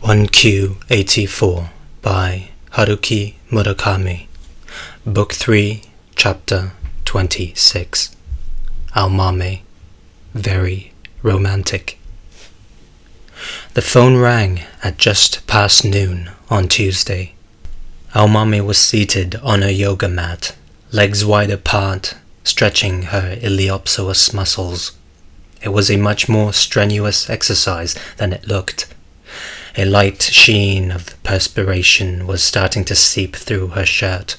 1Q84 by Haruki Murakami. Book 3, Chapter 26. Aomame. Very romantic. The phone rang at just past noon on Tuesday. Aomame was seated on her yoga mat, legs wide apart, stretching her iliopsoas muscles. It was a much more strenuous exercise than it looked. A light sheen of perspiration was starting to seep through her shirt.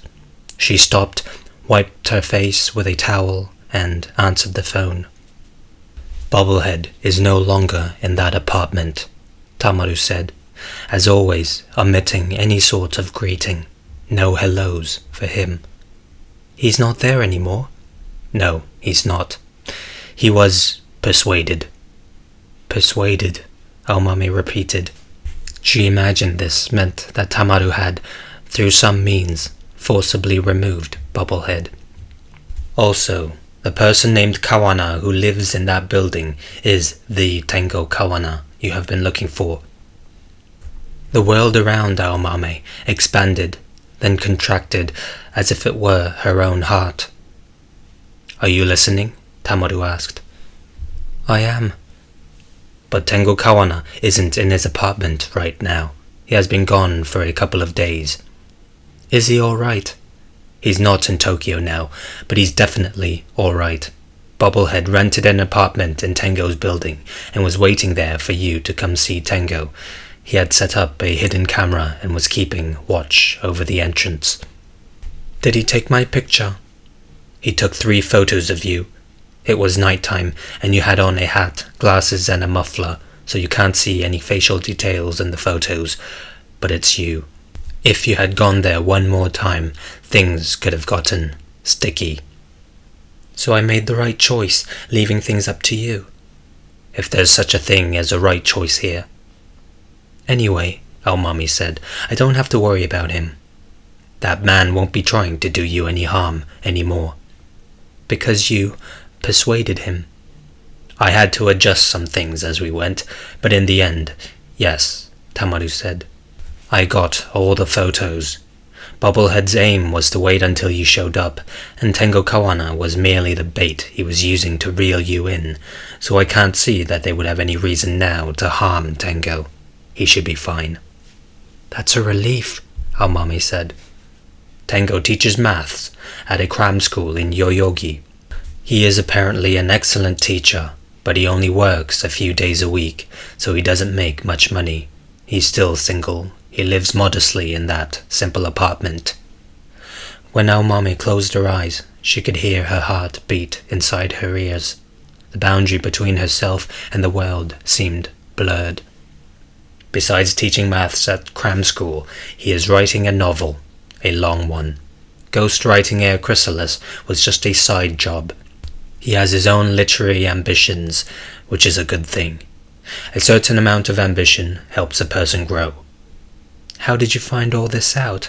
She stopped, wiped her face with a towel, and answered the phone. "Bubblehead is no longer in that apartment," Tamaru said, as always omitting any sort of greeting. No hellos for him. "He's not there anymore?" "No, he's not. He was persuaded." "Persuaded," Aomame repeated. She imagined this meant that Tamaru had, through some means, forcibly removed Bubblehead. "Also, the person named Kawana who lives in that building is the Tengo Kawana you have been looking for." The world around Aomame expanded, then contracted as if it were her own heart. "Are you listening?" Tamaru asked. "I am." "But Tengo Kawana isn't in his apartment right now. He has been gone for a couple of days." "Is he all right?" "He's not in Tokyo now, but he's definitely all right. Bubblehead rented an apartment in Tengo's building and was waiting there for you to come see Tengo. He had set up a hidden camera and was keeping watch over the entrance." "Did he take my picture?" "He took 3 photos of you. It was nighttime, and you had on a hat, glasses, and a muffler, so you can't see any facial details in the photos, but it's you. If you had gone there one more time, things could have gotten sticky." "So I made the right choice, leaving things up to you?" "If there's such a thing as a right choice here." "Anyway," Aomame said, "I don't have to worry about him. That man won't be trying to do you any harm anymore." "Because you persuaded him?" "I had to adjust some things as we went, but in the end, yes," Tamaru said. "I got all the photos. Bubblehead's aim was to wait until you showed up, and Tengo Kawana was merely the bait he was using to reel you in, so I can't see that they would have any reason now to harm Tengo. He should be fine." "That's a relief," Aomame said. "Tengo teaches maths at a cram school in Yoyogi. He is apparently an excellent teacher, but he only works a few days a week, so he doesn't make much money. He's still single. He lives modestly in that simple apartment." When Aomame closed her eyes, she could hear her heart beat inside her ears. The boundary between herself and the world seemed blurred. Besides teaching maths at cram school, he is writing a novel, a long one. Ghostwriting Air Chrysalis was just a side job. He has his own literary ambitions, which is a good thing. A certain amount of ambition helps a person grow. "How did you find all this out?"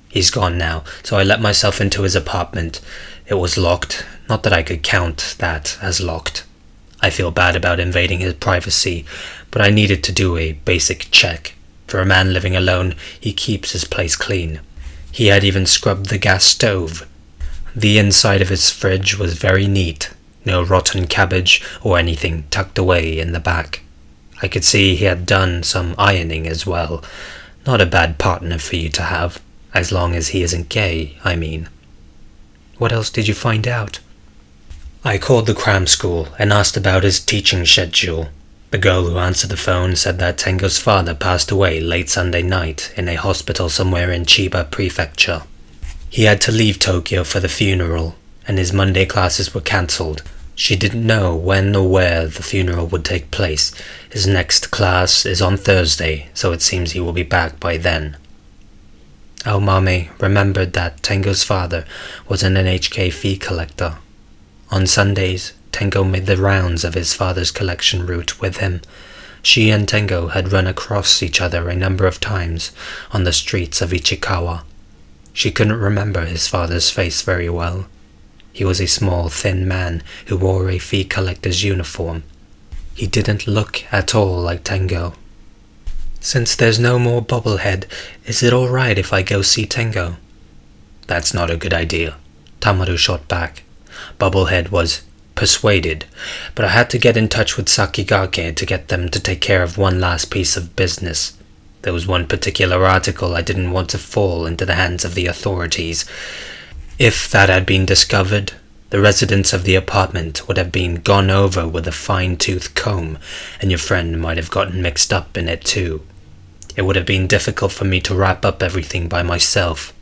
"He's gone now, so I let myself into his apartment. It was locked, not that I could count that as locked. I feel bad about invading his privacy, but I needed to do a basic check. For a man living alone, he keeps his place clean. He had even scrubbed the gas stove. The inside of his fridge was very neat, no rotten cabbage or anything tucked away in the back. I could see he had done some ironing as well. Not a bad partner for you to have, as long as he isn't gay, I mean." "What else did you find out?" "I called the cram school and asked about his teaching schedule. The girl who answered the phone said that Tengo's father passed away late Sunday night in a hospital somewhere in Chiba Prefecture. He had to leave Tokyo for the funeral, and his Monday classes were cancelled. She didn't know when or where the funeral would take place. His next class is on Thursday, so it seems he will be back by then." Aomame remembered that Tengo's father was an NHK fee collector. On Sundays, Tengo made the rounds of his father's collection route with him. She and Tengo had run across each other a number of times on the streets of Ichikawa. She couldn't remember his father's face very well. He was a small, thin man who wore a fee collector's uniform. He didn't look at all like Tengo. Since there's no more Bobblehead, is it alright if I go see Tengo? That's not a good idea, Tamaru shot back. Bobblehead was persuaded, but I had to get in touch with Sakigake to get them to take care of one last piece of business. There was one particular article I didn't want to fall into the hands of the authorities. If that had been discovered, the residents of the apartment would have been gone over with a fine-tooth comb, and your friend might have gotten mixed up in it too. It would have been difficult for me to wrap up everything by myself.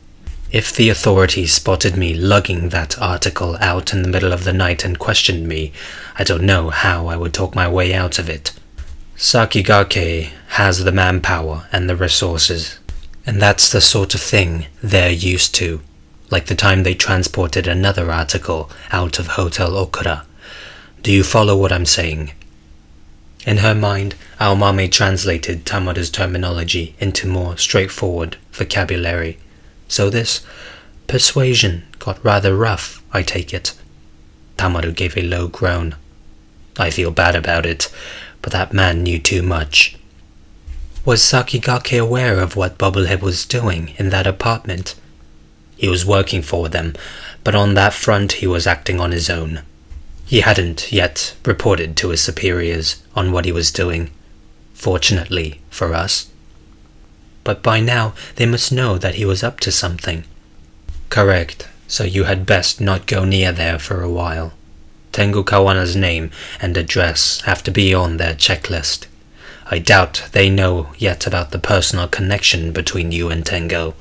If the authorities spotted me lugging that article out in the middle of the night and questioned me, I don't know how I would talk my way out of it. Sakigake has the manpower and the resources, and that's the sort of thing they're used to, like the time they transported another article out of Hotel Okura. Do you follow what I'm saying? In her mind, Aomame translated Tamaru's terminology into more straightforward vocabulary. So this persuasion got rather rough, I take it. Tamaru gave a low groan. I feel bad about it, but that man knew too much. Was Sakigake aware of what Bobblehead was doing in that apartment? He was working for them, but on that front he was acting on his own. He hadn't yet reported to his superiors on what he was doing, fortunately for us. But by now they must know that he was up to something. Correct, so you had best not go near there for a while. Tengu Kawana's name and address have to be on their checklist. I doubt they know yet about the personal connection between you and Tengo.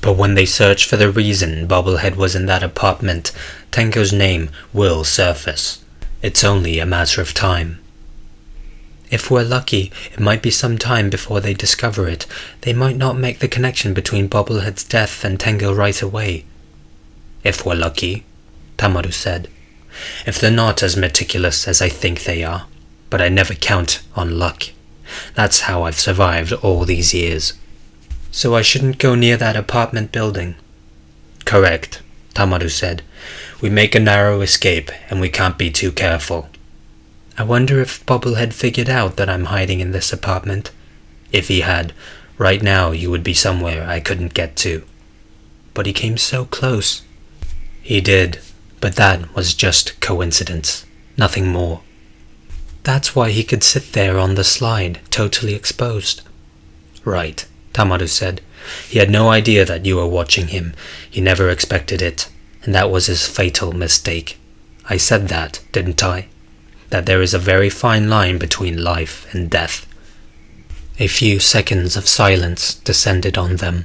But when they search for the reason Bobblehead was in that apartment, Tengo's name will surface. It's only a matter of time. If we're lucky, it might be some time before they discover it. They might not make the connection between Bobblehead's death and Tengo right away. If we're lucky, Tamaru said. If they're not as meticulous as I think they are, but I never count on luck. That's how I've survived all these years. So I shouldn't go near that apartment building? Correct, Tamaru said. We make a narrow escape, and we can't be too careful. I wonder if Bobblehead figured out that I'm hiding in this apartment. If he had, right now you would be somewhere I couldn't get to. But he came so close. He did, but that was just coincidence, nothing more. That's why he could sit there on the slide, totally exposed. Right, Tamaru said. He had no idea that you were watching him. He never expected it, and that was his fatal mistake. I said that, didn't I? That there is a very fine line between life and death. A few seconds of silence descended on them.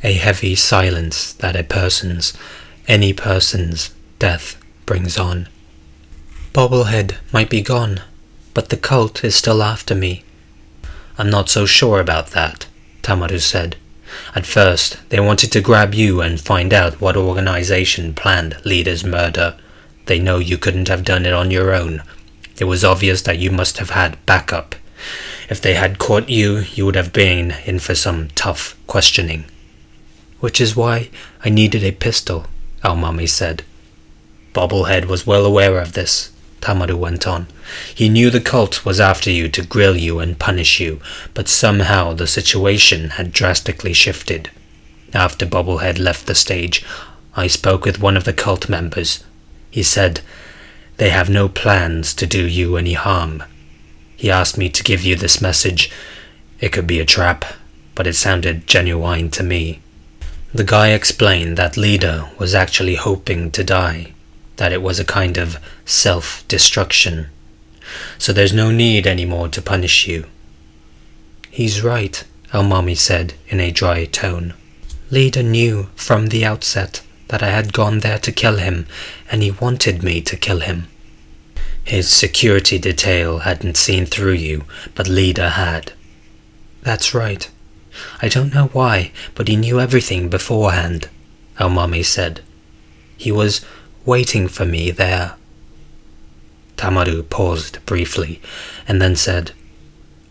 A heavy silence that any person's, death brings on. Bobblehead might be gone, but the cult is still after me. I'm not so sure about that, Tamaru said. At first, they wanted to grab you and find out what organization planned Leader's murder. They know you couldn't have done it on your own. It was obvious that you must have had backup. If they had caught you, you would have been in for some tough questioning. Which is why I needed a pistol, Aomame said. Bobblehead was well aware of this, Tamaru went on. He knew the cult was after you to grill you and punish you, but somehow the situation had drastically shifted. After Bobblehead left the stage, I spoke with one of the cult members. He said, they have no plans to do you any harm. He asked me to give you this message. It could be a trap, but it sounded genuine to me. The guy explained that Leader was actually hoping to die, that it was a kind of self-destruction. So there's no need anymore to punish you. He's right, Aomame said in a dry tone. Leader knew from the outset that I had gone there to kill him, and he wanted me to kill him. His security detail hadn't seen through you, but Leader had. That's right. I don't know why, but he knew everything beforehand, Aomame said. He was waiting for me there. Tamaru paused briefly, and then said,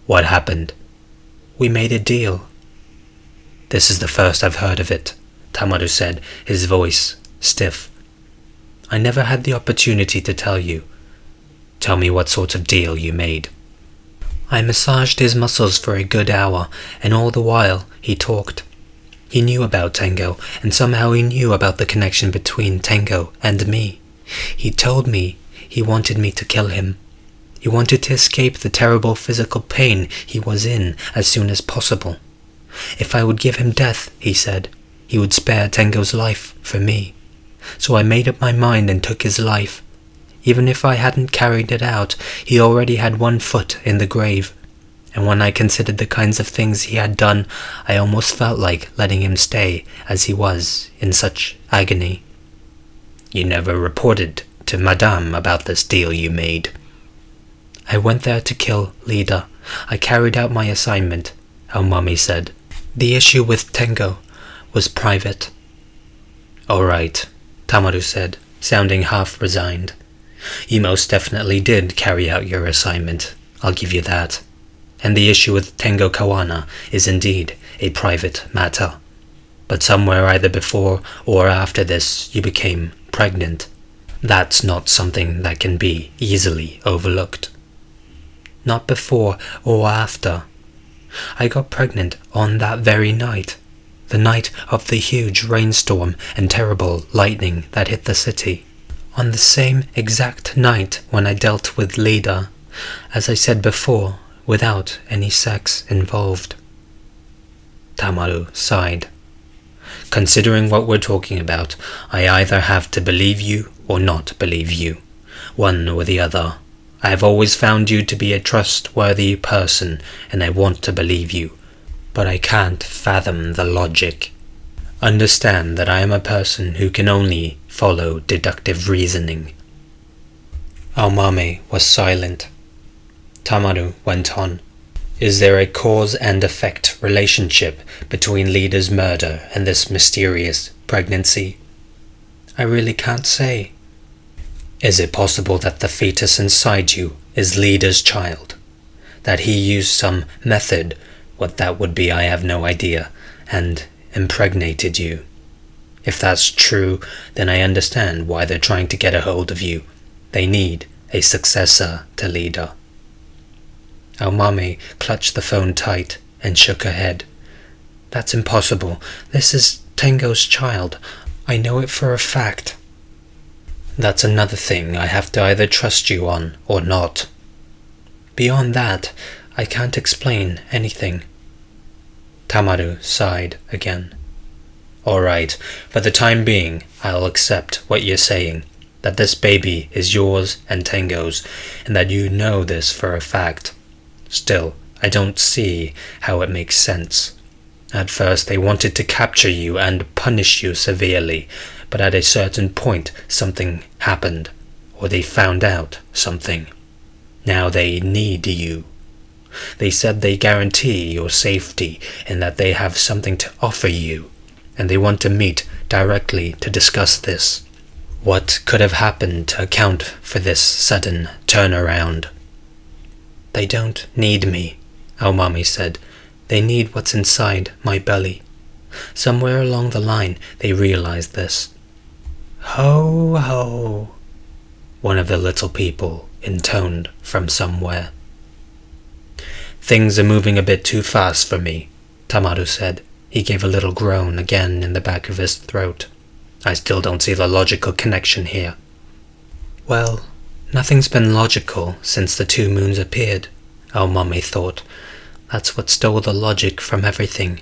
What happened? We made a deal. This is the first I've heard of it, Tamaru said, his voice stiff. I never had the opportunity to tell you. Tell me what sort of deal you made. I massaged his muscles for a good hour, and all the while he talked. He knew about Tengo, and somehow he knew about the connection between Tengo and me. He told me he wanted me to kill him. He wanted to escape the terrible physical pain he was in as soon as possible. If I would give him death, he said, he would spare Tengo's life for me. So I made up my mind and took his life. Even if I hadn't carried it out, he already had one foot in the grave. And when I considered the kinds of things he had done, I almost felt like letting him stay as he was in such agony. You never reported to Madame about this deal you made. I went there to kill Lida. I carried out my assignment, Aomami said. The issue with Tengo was private. All right, Tamaru said, sounding half resigned. You most definitely did carry out your assignment, I'll give you that. And the issue with Tengo Kawana is indeed a private matter. But somewhere either before or after this you became pregnant. That's not something that can be easily overlooked. Not before or after. I got pregnant on that very night, the night of the huge rainstorm and terrible lightning that hit the city. On the same exact night when I dealt with Lida, as I said before, without any sex involved. Tamaru sighed. Considering what we're talking about, I either have to believe you or not believe you. One or the other. I have always found you to be a trustworthy person, and I want to believe you, but I can't fathom the logic. Understand that I am a person who can only follow deductive reasoning. Aomami was silent. Tamaru went on. Is there a cause and effect relationship between Lida's murder and this mysterious pregnancy? I really can't say. Is it possible that the fetus inside you is Lida's child? That he used some method, what that would be I have no idea, and impregnated you? If that's true, then I understand why they're trying to get a hold of you. They need a successor to Lida. Aomami clutched the phone tight and shook her head. That's impossible. This is Tengo's child. I know it for a fact. That's another thing I have to either trust you on or not. Beyond that, I can't explain anything. Tamaru sighed again. All right, for the time being, I'll accept what you're saying, that this baby is yours and Tengo's, and that you know this for a fact. Still, I don't see how it makes sense. At first they wanted to capture you and punish you severely, but at a certain point something happened, or they found out something. Now they need you. They said they guarantee your safety and that they have something to offer you, and they want to meet directly to discuss this. What could have happened to account for this sudden turnaround? They don't need me, Aomami said. They need what's inside my belly. Somewhere along the line they realized this. Ho ho, one of the little people intoned from somewhere. Things are moving a bit too fast for me, Tamaru said. He gave a little groan again in the back of his throat. I still don't see the logical connection here. Well, nothing's been logical since the 2 moons appeared, Aomami thought. That's what stole the logic from everything.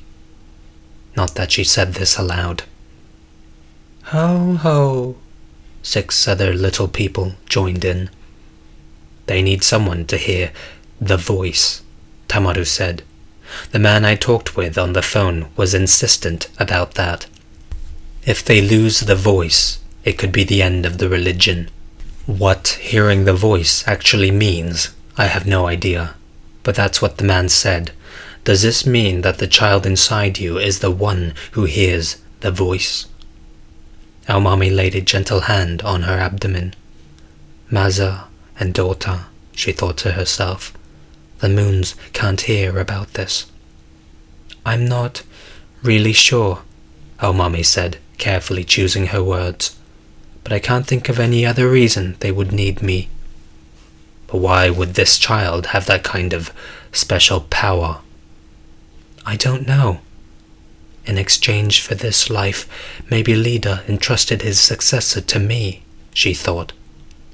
Not that she said this aloud. Ho ho, 6 other little people joined in. They need someone to hear the voice, Tamaru said. The man I talked with on the phone was insistent about that. If they lose the voice, it could be the end of the religion. What hearing the voice actually means, I have no idea. But that's what the man said. Does this mean that the child inside you is the one who hears the voice? Aomami laid a gentle hand on her abdomen. Maza and daughter, she thought to herself. The moons can't hear about this. I'm not really sure, Aomami said, carefully choosing her words. But I can't think of any other reason they would need me. But why would this child have that kind of special power? I don't know. In exchange for this life, maybe Leader entrusted his successor to me, she thought.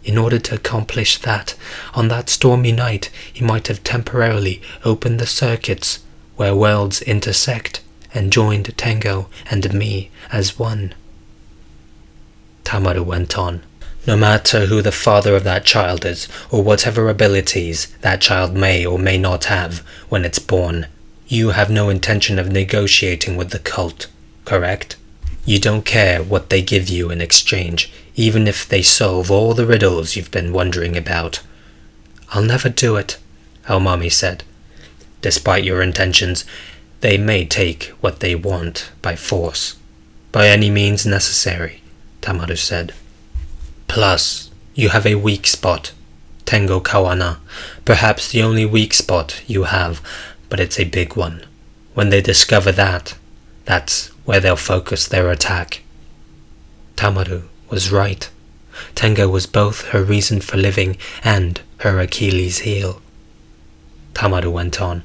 In order to accomplish that, on that stormy night he might have temporarily opened the circuits where worlds intersect and joined Tengo and me as one. Tamaru went on. No matter who the father of that child is, or whatever abilities that child may or may not have when it's born, you have no intention of negotiating with the cult, correct? You don't care what they give you in exchange, even if they solve all the riddles you've been wondering about. I'll never do it, Aomami said. Despite your intentions, they may take what they want by force. By any means necessary, Tamaru said. Plus, you have a weak spot, Tengo Kawana. Perhaps the only weak spot you have, but it's a big one. When they discover that, that's where they'll focus their attack. Tamaru was right. Tengo was both her reason for living and her Achilles heel. Tamaru went on.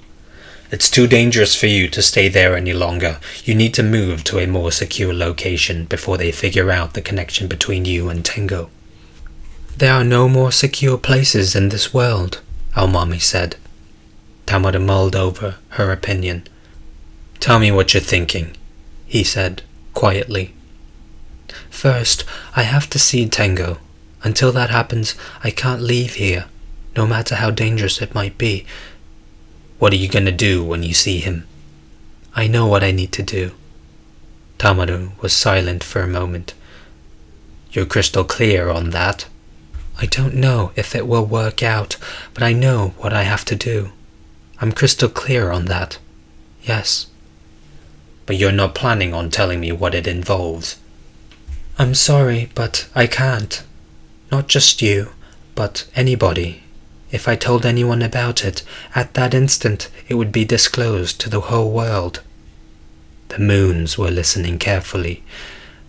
It's too dangerous for you to stay there any longer. You need to move to a more secure location before they figure out the connection between you and Tengo. There are no more secure places in this world, Aomami said. Tamaru mulled over her opinion. Tell me what you're thinking, he said, quietly. First, I have to see Tengo. Until that happens, I can't leave here, no matter how dangerous it might be. What are you going to do when you see him? I know what I need to do. Tamaru was silent for a moment. You're crystal clear on that? I don't know if it will work out, but I know what I have to do. I'm crystal clear on that. Yes. But you're not planning on telling me what it involves. I'm sorry, but I can't. Not just you, but anybody. If I told anyone about it, at that instant it would be disclosed to the whole world. The moons were listening carefully.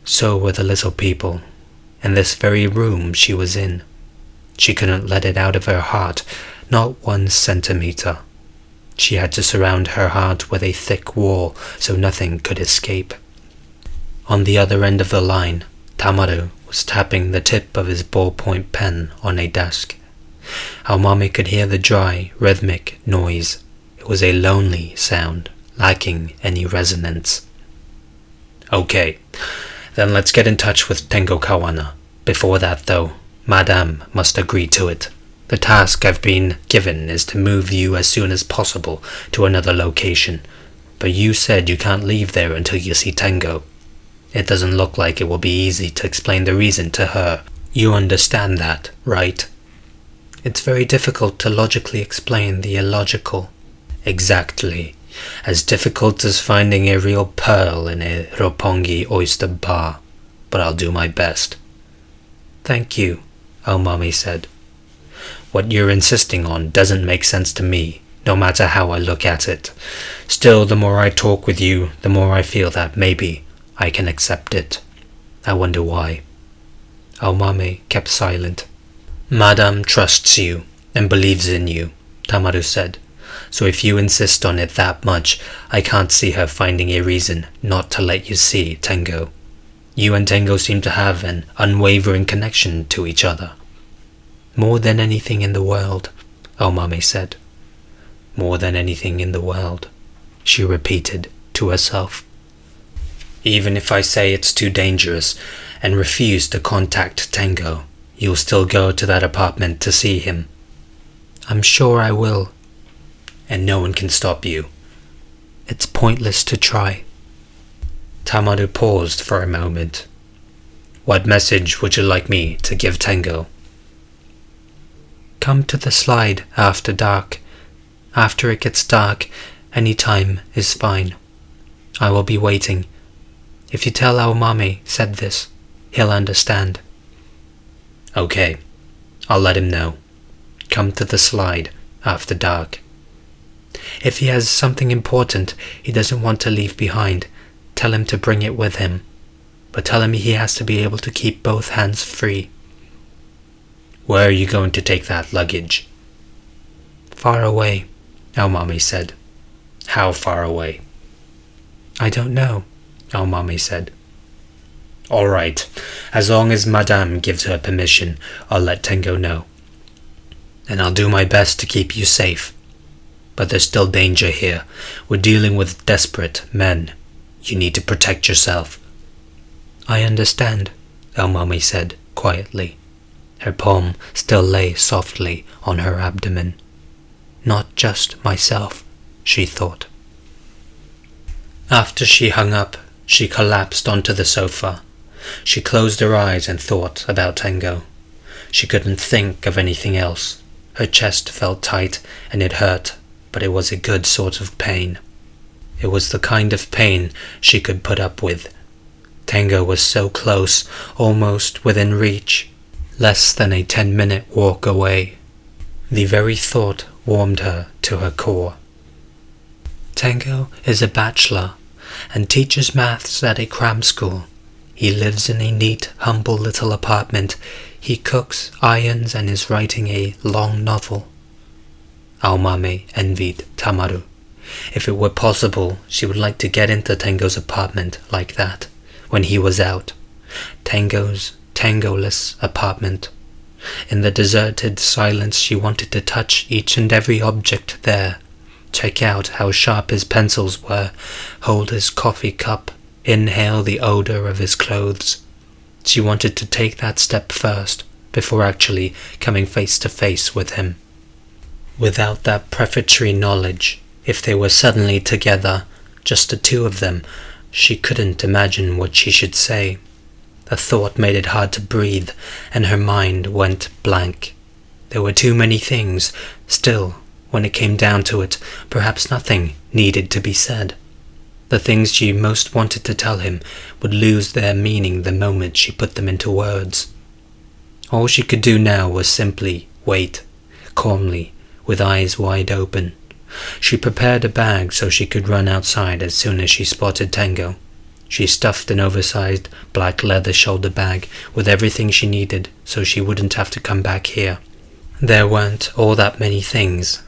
So were the little people. In this very room she was in. She couldn't let it out of her heart, not 1 centimeter. She had to surround her heart with a thick wall so nothing could escape. On the other end of the line, Tamaru was tapping the tip of his ballpoint pen on a desk. Aomami could hear the dry, rhythmic noise. It was a lonely sound, lacking any resonance. Okay, then let's get in touch with Tengo Kawana. Before that, though, Madame must agree to it. The task I've been given is to move you as soon as possible to another location, but you said you can't leave there until you see Tengo. It doesn't look like it will be easy to explain the reason to her. You understand that, right? It's very difficult to logically explain the illogical. Exactly. As difficult as finding a real pearl in a Roppongi oyster bar. But I'll do my best. Thank you, Aomami said. What you're insisting on doesn't make sense to me, no matter how I look at it. Still, the more I talk with you, the more I feel that maybe I can accept it. I wonder why. Aomami kept silent. Madame trusts you and believes in you, Tamaru said. So if you insist on it that much, I can't see her finding a reason not to let you see Tengo. You and Tengo seem to have an unwavering connection to each other. More than anything in the world, Aomami said. More than anything in the world, she repeated to herself. Even if I say it's too dangerous and refuse to contact Tengo, you'll still go to that apartment to see him. I'm sure I will. And no one can stop you. It's pointless to try. Tamaru paused for a moment. What message would you like me to give Tengo? Come to the slide after dark. After it gets dark, any time is fine. I will be waiting. If you tell Aomami said this, he'll understand. Okay, I'll let him know. Come to the slide after dark. If he has something important he doesn't want to leave behind, tell him to bring it with him. But tell him he has to be able to keep both hands free. Where are you going to take that luggage? Far away. Almami said. How far away? I don't know, Almami said. All right, as long as Madame gives her permission, I'll let Tengo know. And I'll do my best to keep you safe. But there's still danger here. We're dealing with desperate men. You need to protect yourself. I understand, Almami said quietly. Her palm still lay softly on her abdomen. Not just myself, she thought. After she hung up, she collapsed onto the sofa. She closed her eyes and thought about Tengo. She couldn't think of anything else. Her chest felt tight and it hurt, but it was a good sort of pain. It was the kind of pain she could put up with. Tengo was so close, almost within reach, less than a 10-minute walk away. The very thought warmed her to her core. Tengo is a bachelor and teaches maths at a cram school. He lives in a neat, humble little apartment. He cooks, irons, and is writing a long novel. Almami envied Tamaru. If it were possible, she would like to get into Tengo's apartment like that, when he was out. Tengo's Tangoless apartment. In the deserted silence, she wanted to touch each and every object there, check out how sharp his pencils were, hold his coffee cup, inhale the odor of his clothes. She wanted to take that step first, before actually coming face to face with him. Without that prefatory knowledge, if they were suddenly together, just the two of them, she couldn't imagine what she should say. The thought made it hard to breathe, and her mind went blank. There were too many things. Still, when it came down to it, perhaps nothing needed to be said. The things she most wanted to tell him would lose their meaning the moment she put them into words. All she could do now was simply wait, calmly, with eyes wide open. She prepared a bag so she could run outside as soon as she spotted Tengo. She stuffed an oversized black leather shoulder bag with everything she needed so she wouldn't have to come back here. There weren't all that many things.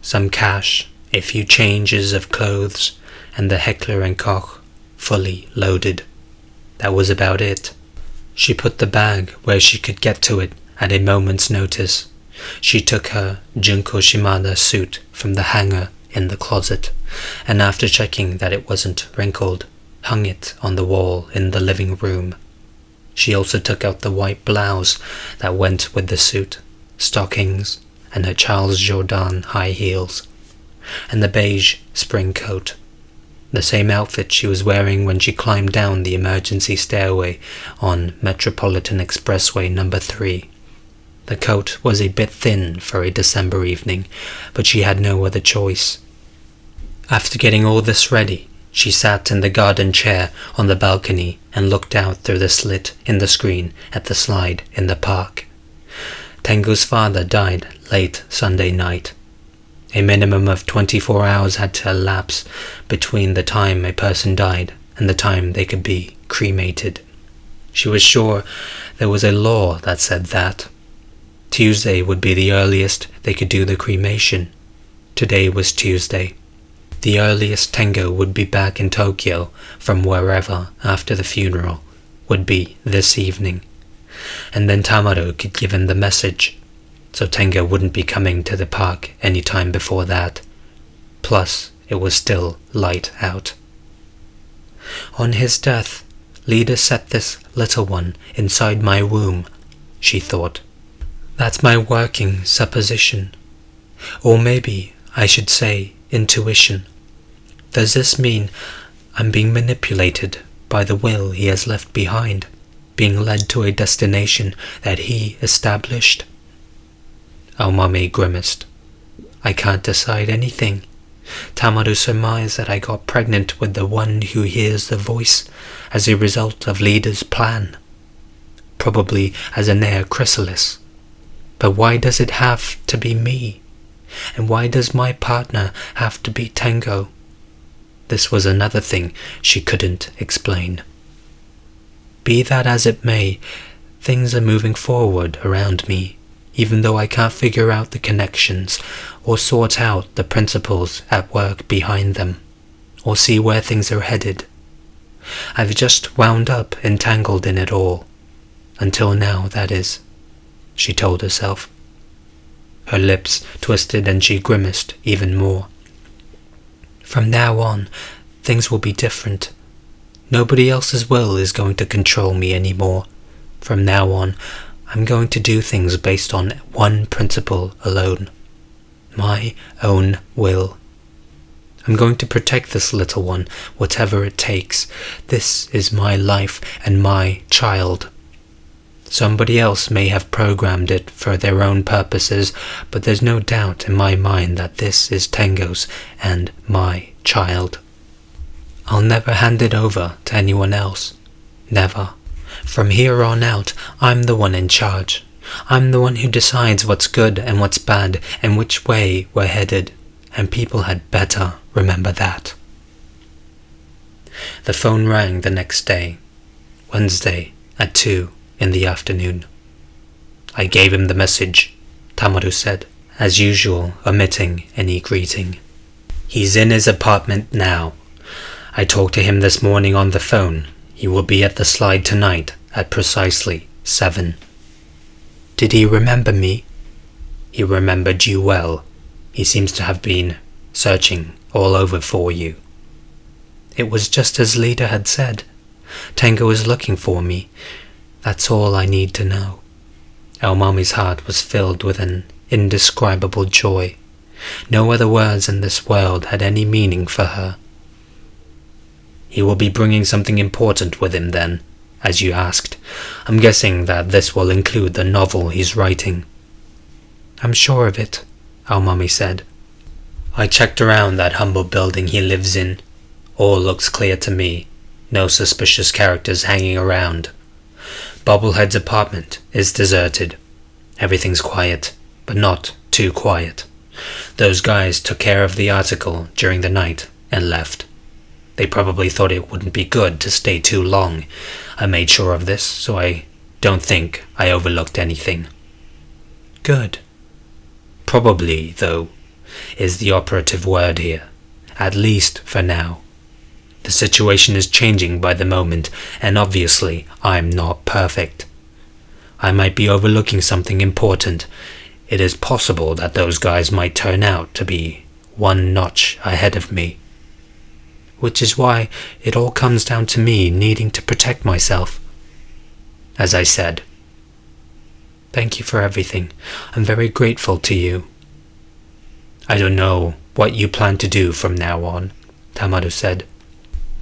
Some cash, a few changes of clothes, and the Heckler & Koch fully loaded. That was about it. She put the bag where she could get to it at a moment's notice. She took her Junko Shimada suit from the hanger in the closet, and after checking that it wasn't wrinkled, hung it on the wall in the living room. She also took out the white blouse that went with the suit, stockings, and her Charles Jourdan high heels, and the beige spring coat, the same outfit she was wearing when she climbed down the emergency stairway on Metropolitan Expressway number 3. The coat was a bit thin for a December evening, but she had no other choice. After getting all this ready, she sat in the garden chair on the balcony and looked out through the slit in the screen at the slide in the park. Tengo's father died late Sunday night. A minimum of 24 hours had to elapse between the time a person died and the time they could be cremated. She was sure there was a law that said that. Tuesday would be the earliest they could do the cremation. Today was Tuesday. The earliest Tengo would be back in Tokyo from wherever after the funeral would be this evening. And then Tamaru could give him the message, so Tengo wouldn't be coming to the park any time before that. Plus, it was still light out. On his death, Leda set this little one inside my womb, she thought. That's my working supposition. Or maybe I should say intuition. Does this mean I'm being manipulated by the will he has left behind, being led to a destination that he established? Almami grimaced. I can't decide anything. Tamaru surmised that I got pregnant with the one who hears the voice as a result of Leda's plan. Probably as an heir chrysalis. But why does it have to be me? And why does my partner have to be Tengo? This was another thing she couldn't explain. Be that as it may, things are moving forward around me, even though I can't figure out the connections or sort out the principles at work behind them, or see where things are headed. I've just wound up entangled in it all. Until now, that is, she told herself. Her lips twisted and she grimaced even more. From now on, things will be different. Nobody else's will is going to control me anymore. From now on, I'm going to do things based on one principle alone. My own will. I'm going to protect this little one, whatever it takes. This is my life and my child. Somebody else may have programmed it for their own purposes, but there's no doubt in my mind that this is Tengo's and my child. I'll never hand it over to anyone else. Never. From here on out, I'm the one in charge. I'm the one who decides what's good and what's bad and which way we're headed, and people had better remember that. The phone rang the next day, Wednesday at 2 in the afternoon. I gave him the message, Tamaru said, as usual, omitting any greeting. He's in his apartment now. I talked to him this morning on the phone. He will be at the slide tonight at precisely 7. Did he remember me? He remembered you well. He seems to have been searching all over for you. It was just as Lida had said. Tengo was looking for me. That's all I need to know. Aomami's heart was filled with an indescribable joy. No other words in this world had any meaning for her. He will be bringing something important with him then, as you asked. I'm guessing that this will include the novel he's writing. I'm sure of it, Aomami said. I checked around that humble building he lives in. All looks clear to me. No suspicious characters hanging around. Bobblehead's apartment is deserted. Everything's quiet, but not too quiet. Those guys took care of the article during the night and left. They probably thought it wouldn't be good to stay too long. I made sure of this, so I don't think I overlooked anything. Good. Probably, though, is the operative word here, at least for now. The situation is changing by the moment, and obviously I'm not perfect. I might be overlooking something important. It is possible that those guys might turn out to be one notch ahead of me. Which is why it all comes down to me needing to protect myself. As I said, thank you for everything. I'm very grateful to you. I don't know what you plan to do from now on, Tamaru said.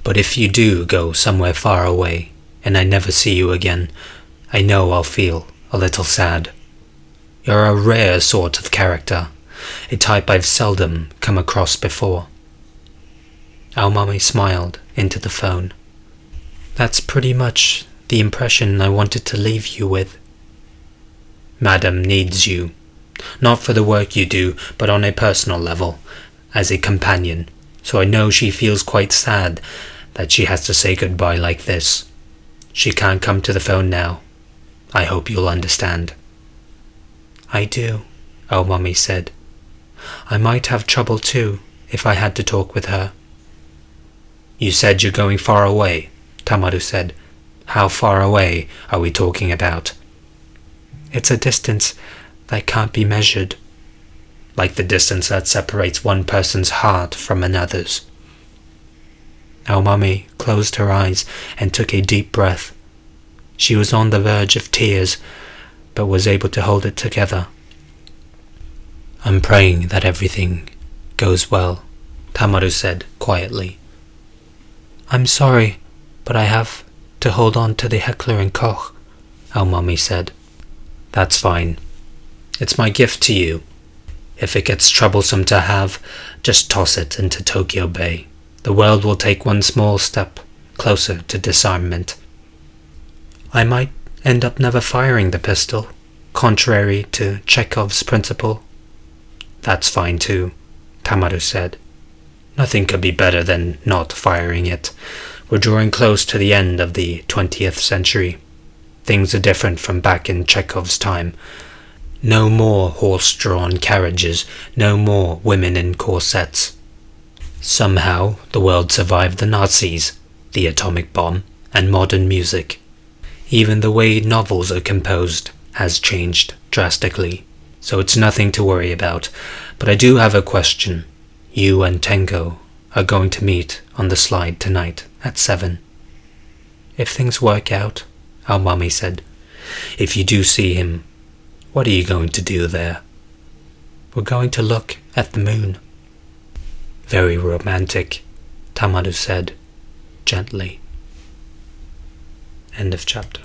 But if you do go somewhere far away, and I never see you again, I know I'll feel a little sad. You're a rare sort of character, a type I've seldom come across before. Aomami smiled into the phone. That's pretty much the impression I wanted to leave you with. Madam needs you, not for the work you do, but on a personal level, as a companion, so I know she feels quite sad that she has to say goodbye like this. She can't come to the phone now. I hope you'll understand. I do, Aomami said. I might have trouble too, if I had to talk with her. You said you're going far away, Tamaru said. How far away are we talking about? It's a distance that can't be measured. Like the distance that separates one person's heart from another's. Aomami closed her eyes and took a deep breath. She was on the verge of tears, but was able to hold it together. I'm praying that everything goes well, Tamaru said quietly. I'm sorry, but I have to hold on to the Heckler and Koch, Aomami said. That's fine. It's my gift to you. If it gets troublesome to have, just toss it into Tokyo Bay. The world will take one small step closer to disarmament. I might end up never firing the pistol, contrary to Chekhov's principle. That's fine too, Tamaru said. Nothing could be better than not firing it. We're drawing close to the end of the 20th century. Things are different from back in Chekhov's time. No more horse-drawn carriages, no more women in corsets. Somehow the world survived the Nazis, the atomic bomb, and modern music. Even the way novels are composed has changed drastically, so it's nothing to worry about. But I do have a question. You and Tenko are going to meet on the slide tonight at 7. If things work out, our mummy said, if you do see him, what are you going to do there? We're going to look at the moon. Very romantic, Tamaru said, gently. End of chapter.